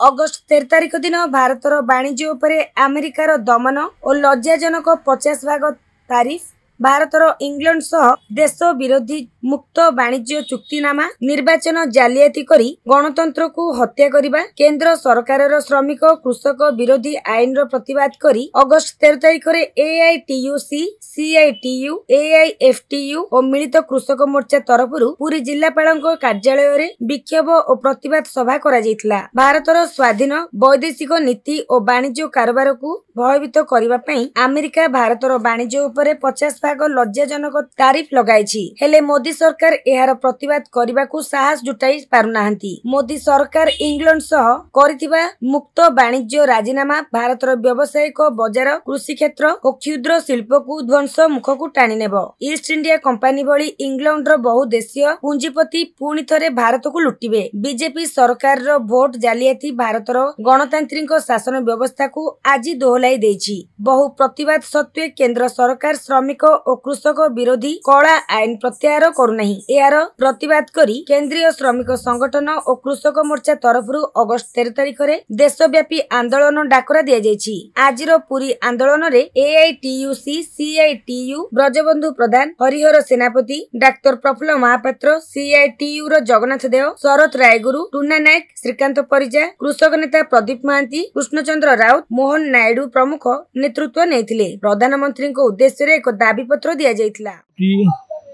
August 13 तारिख दिन भारतर वाणिज्य उपरे अमेरिकार दमन और लज्जाजनक 50 भाग तारिफ भारतर इंग्लैंड सह देश विरोधी मुक्त वाणिज्य चुक्तिनामा निर्वाचन जालियाती करी गणतंत्र को हत्या करिबा केंद्र सरकार श्रमिक कृषक विरोधी आईन प्रतिवाद करी अगस्ट 13 तारिख रे AITUC CITU AIFTU और मिलित कृषक मोर्चा तरफरु पूरी जिलापाल कार्यालय रे विक्षोभ और प्रतिवाद सभा करा जायतिला। भारतर स्वाधीन वैदेशिक नीति और वाणिज्य कारोबार को भयभीत करबा पई अमेरिका भारतर वाणिज्य उपरे 50 भाग लज्जाजनक तारिफ लगाइछि। हेले मोदी सरकार एहार प्रतिवाद करबा को साहस जुटाई पारुनाहांती। मोदी सरकार इंग्लैंड सह करिथिबा मुक्त वाणिज्य राजीनामा भारतर व्यावसायिक बाजार कृषि क्षेत्र और क्षुद्र शिल्प को ध्वंस मुख को टाणी नेब। ईस्ट इंडिया कंपनी भली इंग्लैंड रो बहुदेशीय पुंजीपति पुणी थरे भारत को लुटिबे। बीजेपी सरकार रो भोट जालियाती भारतर गणतांत्रिक शासन व्यवस्था को आज दोहलाई देछि। बहु प्रतिवाद सत्वे केंद्र सरकार श्रमिक और कृषक विरोधी कड़ा आईन प्रत्याहार करुनाही। एहार प्रतिवाद करी केंद्रीय श्रमिक संगठन और कृषक मोर्चा तरफरु अगस्ट 13 तारिख रे देशव्यापी आंदोलन डाकरा दिया जायछि। आजिर पूरी आंदोलन रे AITUC CITU ब्रजबंधु प्रधान हरिहर सेनापति डाक्टर प्रफुल्ल महापात्र CITU रो जगन्नाथ देव शरत रायगुरु टुना नायक श्रीकांत परिजा कृषक नेता प्रदीप महांती कृष्णचंद्र राउत मोहन नायडू प्रमुख नेतृत्व नेथिले। प्रधानमंत्री को उद्देश्य रे एक दाबी पत्र दिया जायतिला।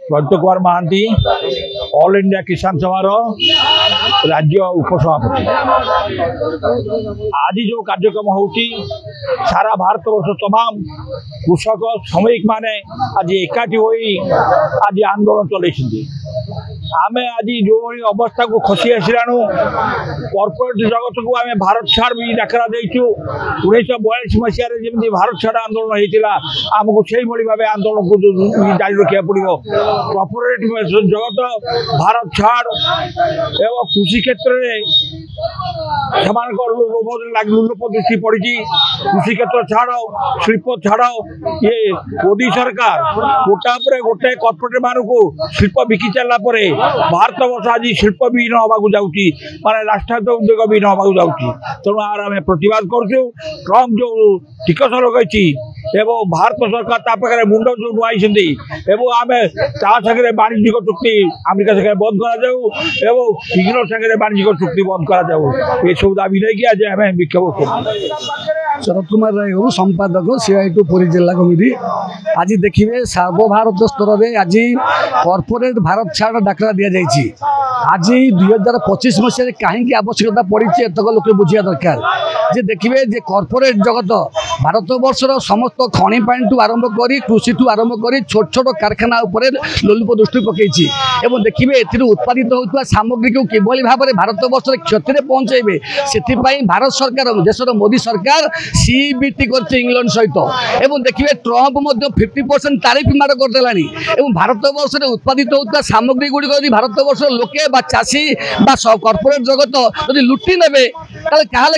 प्रदीप कुमार महांती ऑल इंडिया किसान सभा राज्य उपसभापति आज जो कार्यक्रम होती सारा भारत वर्ष तमाम कृषक श्रमिक माने आज एकाठी होई आज आंदोलन चलती। आमे आज जो अवस्था को खसी आसलाणु कॉर्पोरेट जगत को आमे भारत छाड़ भी डाकरा देचु। 1942 मसीह जमी भारत छाड़ आंदोलन होता आमको से भाव आंदोलन को जारी रखा पड़ो। कॉर्पोरेट जगत भारत छाड़ एवं कृषि क्षेत्र में लोप दृष्टि पड़ी। कृषि क्षेत्र छाड़ शिल्प छाड़ ये मोदी सरकार गोटे गोटे कॉर्पोरेट मान को शिल्प बिकी चलला भारत वर्ष आज शिल्प भी नवा जाऊँगी माने राष्ट्रायत्त उद्योग भी नवा जाऊँगी। तेणु आर आम प्रतिवाद करूँ। ट्रम्प जो टिकस लगे एवं भारत सरकार तापाखे मुंड जो नुआई आम सागे वाणिज्यिक चुक्ति अमेरिका सागे बंद कर इंग्लैंड सागे वाणिज्यिक चुक्ति बंद कर सब दाबी नहीं आज आम विक्षोभ शरद कुमार राय संपादक CITU पुरी जिला कमिटी। आज देखिए सर्वभारत स्तर में आज कॉर्पोरेट भारत छाड़ डाकरा दि जाइए। आज 2025 मसीह कहीं आवश्यकता पड़ी एतक लोक बुझा दरकार जे देखिए जे कॉर्पोरेट जगत भारत वर्षर समस्त खनि पानी ठू आरंभ कर कृषि ठू आरंभ कर छोट छोट कारखाना उपर लोलुप दृष्टि पकई एवं देखिए उत्पादित होता सामग्री को किभली भाव में भारत वर्ष क्षति पहुंचे से भारत सरकार देशर मोदी सरकार CBT कर इंग्लैंड सहित एवं देखिए ट्रम्प 50% तारिफ मार करदेलानी एवं भारत वर्ष में उत्पादित होता सामग्री गुड़िक यदि भारत वर्ष लोके चाषी कॉर्पोरेट जगत यदि लुटि ने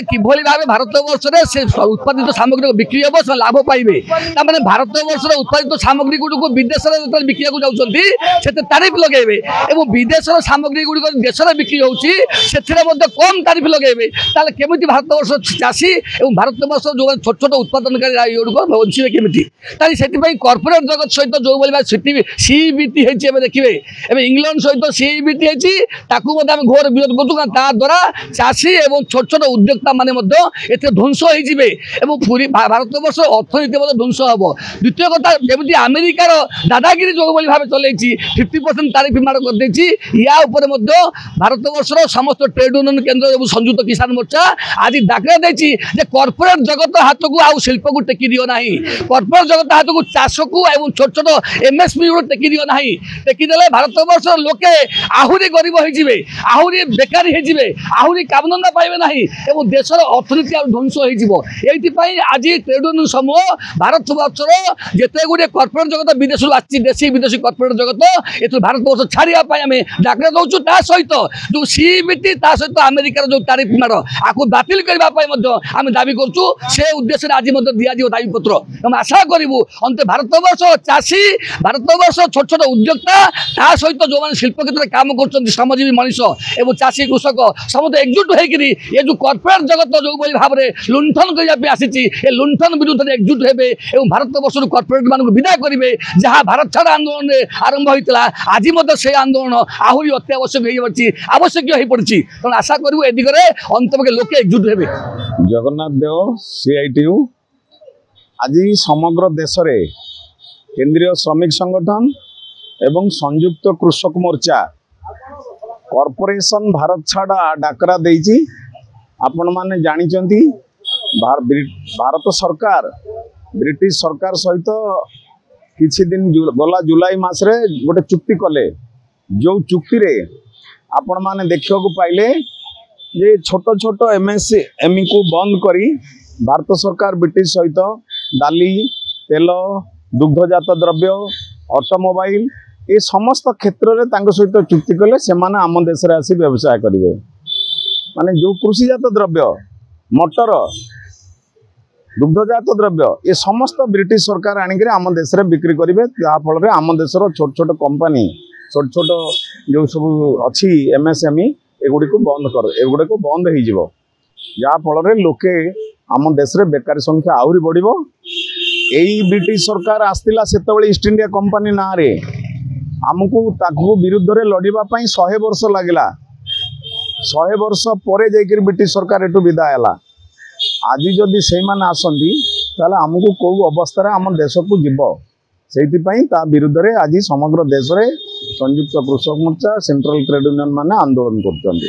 किभली भाव भारत वर्ष में से उत्पादित सामग्री बिक्री हम से लाभ पाइबे। भारत वर्ष उत्पादित सामग्री गुड़िक विदेश में बिक्री जाऊँगी तारिफ लगे और विदेश सामग्री गुड़िक देश में बिक्री होती कम तारिफ लगे केमी भारत वर्ष चाषी और भारत वर्ष जो छोट छोट उत्पादनकारी बचे केमी से कॉर्पोरेट जगत सहित जो भाई CBT देखिए इंग्लैंड सहित CBT आम घोर विरोध कर द्वारा चाषी और छोट छोट उद्योक्ता माने ध्वंस हो पूरी भारत वर्ष अर्थनीति ध्वंस हम। द्वितीय कथा जमी अमेरिकार दादागिरी जो भाव चल 50% तारिफ मार कर या भारत वर्षर समस्त ट्रेड यूनियन केंद्र संयुक्त किसान मोर्चा आज डाकरा देछि जे कॉर्पोरेट जगत हाथ को आउ शिल्प को टेकी दियो नाही। कॉर्पोरेट जगत हाथ को चाष को एवं छोट छोट MSP को टेकी दियो नाही। टेकी देले भारत वर्ष लोके आहुरी गरीब होइजिबे आहुरी बेकारी होइजिबे आहुरी कामधंदा पाइबे नाही एवं देशर अर्थनीति आ ध्वंस होइजिबो। एथि पई आज ट्रेड यूनियन समूह भारत वर्षर जेते गुडे कॉर्पोरेट जगत विदेश आछि देशी विदेशी कॉर्पोरेट जगत एथि भारत वर्ष छाड़िया पई आमे डाकरा दउछु। ता सहित जो CBT ता सहित अमेरिकार जो तारिफ मार आकु बातिल करबा पई मध्य आमे दाबी करछु। से उद्देश्य आज मध्य दिया दियो दाबी पत्र हम आशा करिवु अंत भारत वर्ष चाषी भारत वर्ष छोट छोट उद्योक्ता ता सहित जो माने शिल्प क्षेत्र काम करछन श्रमजीवी मनीष एवं चाषी कृषक समस्त एकजुट होकर ये किंतु कॉर्पोरेट जगत जो भाव में लुंठन करने आसी लुंठन विरुद्ध में एकजुट हे और भारत वर्ष कॉर्पोरेट मान विदा करेंगे जहाँ भारत छाड़ आंदोलन आरंभ होता आज से आंदोलन आहरी अत्यावश्यक आवश्यक हो पड़ी तेणु आशा करूँ ए दिगरे अंत लोके एकजुट हे। जगन्नाथ देव CITU आज समग्र देश रे केंद्रीय श्रमिक संगठन एवं संयुक्त कृषक मोर्चा कॉर्पोरेशन भारत छाड़ा डाकरा देइछि। आपण माने जानिचंती भारत सरकार ब्रिटिश सरकार सहित किछि दिन गला जुलाई मास रे गोटे चुक्ति कले जो चुक्ति रे आपण माने देखियो को पाइले जे छोट छोट MSME को बंद करी भारत सरकार ब्रिटिश सहित दाली तेल दुग्धजात द्रव्य ऑटोमोबाइल ये समस्त क्षेत्र में तांको सहित चुक्ति कले से माने आम देश रे आसी व्यवसाय करिवे माने जो कृषिजात द्रव्य मटर दुग्धजात द्रव्य ये समस्त ब्रिटिश सरकार आनिक आम देश रे बिक्री करेंगे जहाँफल आम देशर छोट छोट कंपनी छोट छोट जो सब अच्छी MSME एगुड़ी को बंद हो जहाँफल लोके आम देश रे बेकारी संख्या आहरी बढ़ यही ब्रिटिश सरकार आसला से ईस्ट इंडिया कंपनी ना रे आमको ताकू विरुद्ध रे लड़िबा पई 100 वर्ष लगिला 100 वर्ष पर जाकर ब्रिटिश सरकार एटू विदा है आज जदि से माने आसंती ताले आमको कौ अवस्था रे आम देश को जीव से विरुद्ध रे आज समग्र देश रे संयुक्त कृषक मोर्चा सेंट्रल ट्रेड यूनियन माने आंदोलन करछन्ती।